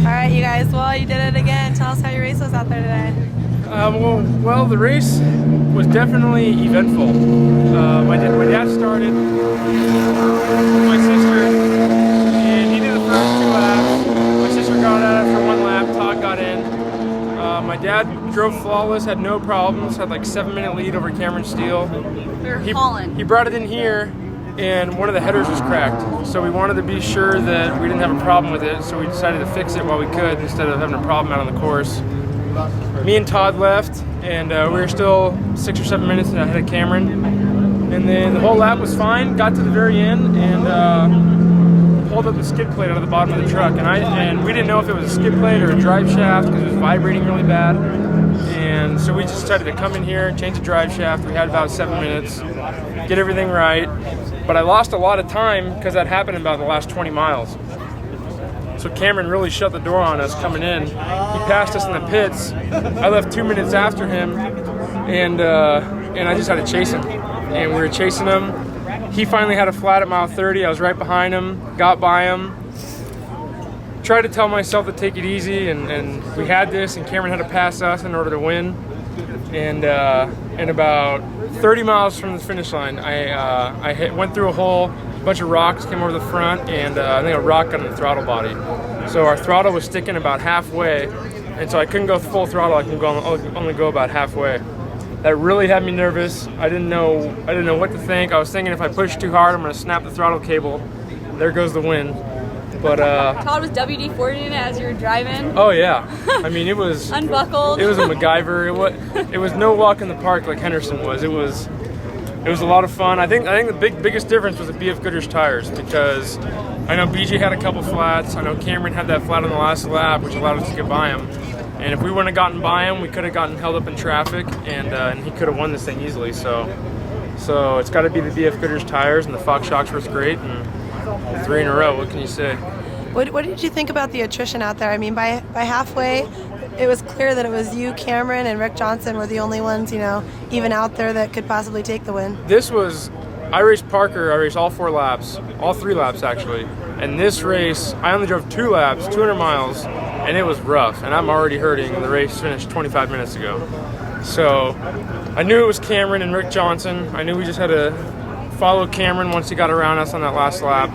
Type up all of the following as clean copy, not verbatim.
right, you guys. Well, you did it again. Tell us how your race was out there today. Well, the race was definitely eventful. My dad started with my sister, and he did the first 2 laps. My sister got out after 1 lap. Todd got in. My dad drove flawless, had no problems, had like 7-minute lead over Cameron Steele. He brought it in here, and one of the headers was cracked. So we wanted to be sure that we didn't have a problem with it, so we decided to fix it while we could instead of having a problem out on the course. Me and Todd left, and we were still 6 or 7 minutes ahead of Cameron. And then the whole lap was fine, got to the very end, and pulled up the skid plate out of the bottom of the truck. And we didn't know if it was a skid plate or a drive shaft because it was vibrating really bad. And so we just decided to come in here, change the drive shaft. We had about 7 minutes, get everything right. But I lost a lot of time because that happened in about the last 20 miles. So Cameron really shut the door on us coming in. He passed us in the pits. I left 2 minutes after him, and I just had to chase him. And we were chasing him. He finally had a flat at mile 30. I was right behind him, got by him. Tried to tell myself to take it easy, and we had this, and Cameron had to pass us in order to win. And about 30 miles from the finish line, I went through a hole. A bunch of rocks came over the front, and I think a rock got in the throttle body. So our throttle was sticking about halfway, and so I couldn't go full throttle. I could only go about halfway. That really had me nervous. I didn't know what to think. I was thinking if I push too hard, I'm going to snap the throttle cable. There goes the win. But Todd was WD-40ing it as you were driving. Oh yeah, I mean it was unbuckled. It was a MacGyver. It was no walk in the park like Henderson was. It was a lot of fun. I think the biggest difference was the BF Goodrich tires, because I know BJ had a couple flats. I know Cameron had that flat on the last lap, which allowed us to get by him. And if we wouldn't have gotten by him, we could have gotten held up in traffic, and he could have won this thing easily. So it's got to be the BF Goodrich tires, and the Fox shocks were great, and 3 in a row. What can you say? What did you think about the attrition out there? I mean, by halfway, it was clear that it was you, Cameron, and Rick Johnson were the only ones, even out there that could possibly take the win. I raced Parker. I raced all 4 laps, all 3 laps actually. And this race, I only drove 2 laps, 200 miles, and it was rough. And I'm already hurting. The race finished 25 minutes ago. So I knew it was Cameron and Rick Johnson. I knew we just had to follow Cameron once he got around us on that last lap.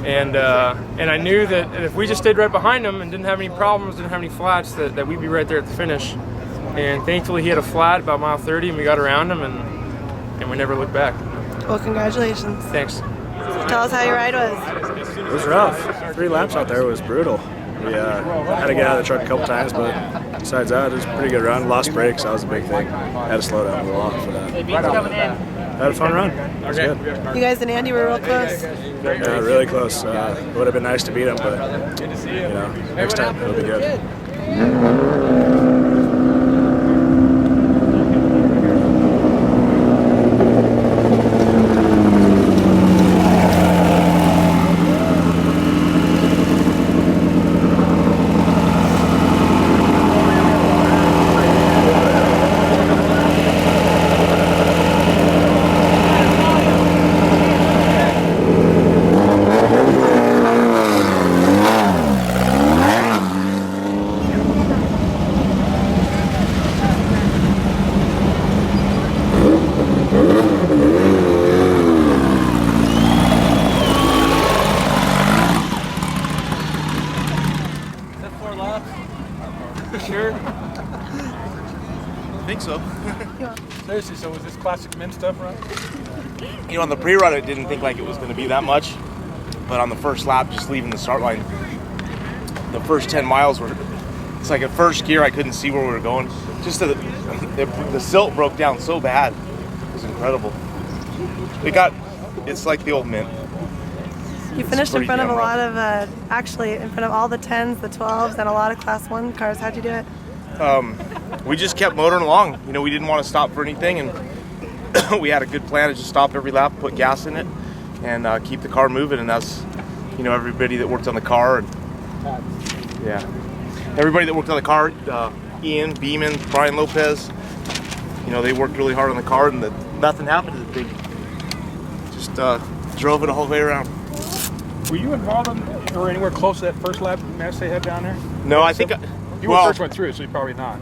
And I knew that if we just stayed right behind him and didn't have any problems, didn't have any flats, that we'd be right there at the finish. And thankfully he had a flat about mile 30, and we got around him, and we never looked back. Well, congratulations. Thanks. Tell us how your ride was. It was rough. 3 laps out there was brutal. We had to get out of the truck a couple times, but besides that, it was a pretty good run. Lost brakes, that was a big thing. Had to slow down a little for that. Had a fun run. It was good. You guys and Andy were real close. Yeah, really close. It would have been nice to beat him, but next time it'll be good. Sure. I think so. Seriously, so was this classic mint stuff, right? On the pre-run, I didn't think like it was going to be that much, but on the first lap, just leaving the start line, the first 10 miles were, it's like at first gear, I couldn't see where we were going. Just the silt broke down so bad. It was incredible. It's like the old mint. You finished in front of a lot of, actually in front of all the 10s, the 12s, and a lot of Class 1 cars. How'd you do it? We just kept motoring along. We didn't want to stop for anything, and we had a good plan to just stop every lap, put gas in it, and keep the car moving. And that's, everybody that worked on the car, and everybody that worked on the car, Ian, Beeman, Brian Lopez, they worked really hard on the car, and nothing happened to the thing. Just drove it the whole way around. Were you involved in or anywhere close to that first lap match they had down there? No, I think You were the first one through, so you probably not.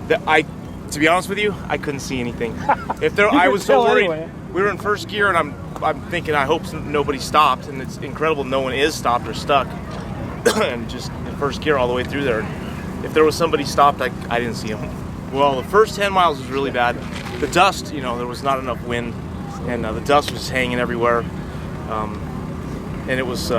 To be honest with you, I couldn't see anything. I was so worried. Anyway. We were in first gear, and I'm thinking, I hope nobody stopped, and it's incredible no one is stopped or stuck, and just in first gear all the way through there. If there was somebody stopped, I didn't see them. Well, the first 10 miles was really bad. The dust, there was not enough wind, and the dust was hanging everywhere. And it was,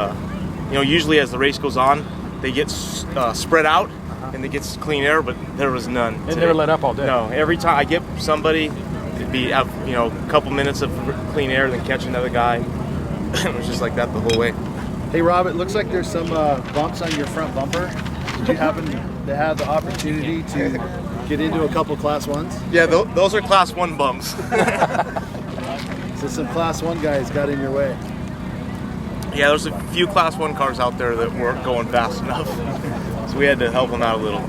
usually as the race goes on, they get spread out, and it gets clean air, but there was none. It never let up all day. No, every time I get somebody, it'd be a couple minutes of clean air, then catch another guy. It was just like that the whole way. Hey Rob, it looks like there's some bumps on your front bumper. Did you happen to have the opportunity to get into a couple Class 1s? Yeah, those are Class 1 bumps. So some Class 1 guys got in your way. Yeah, there's a few Class 1 cars out there that weren't going fast enough, so we had to help them out a little.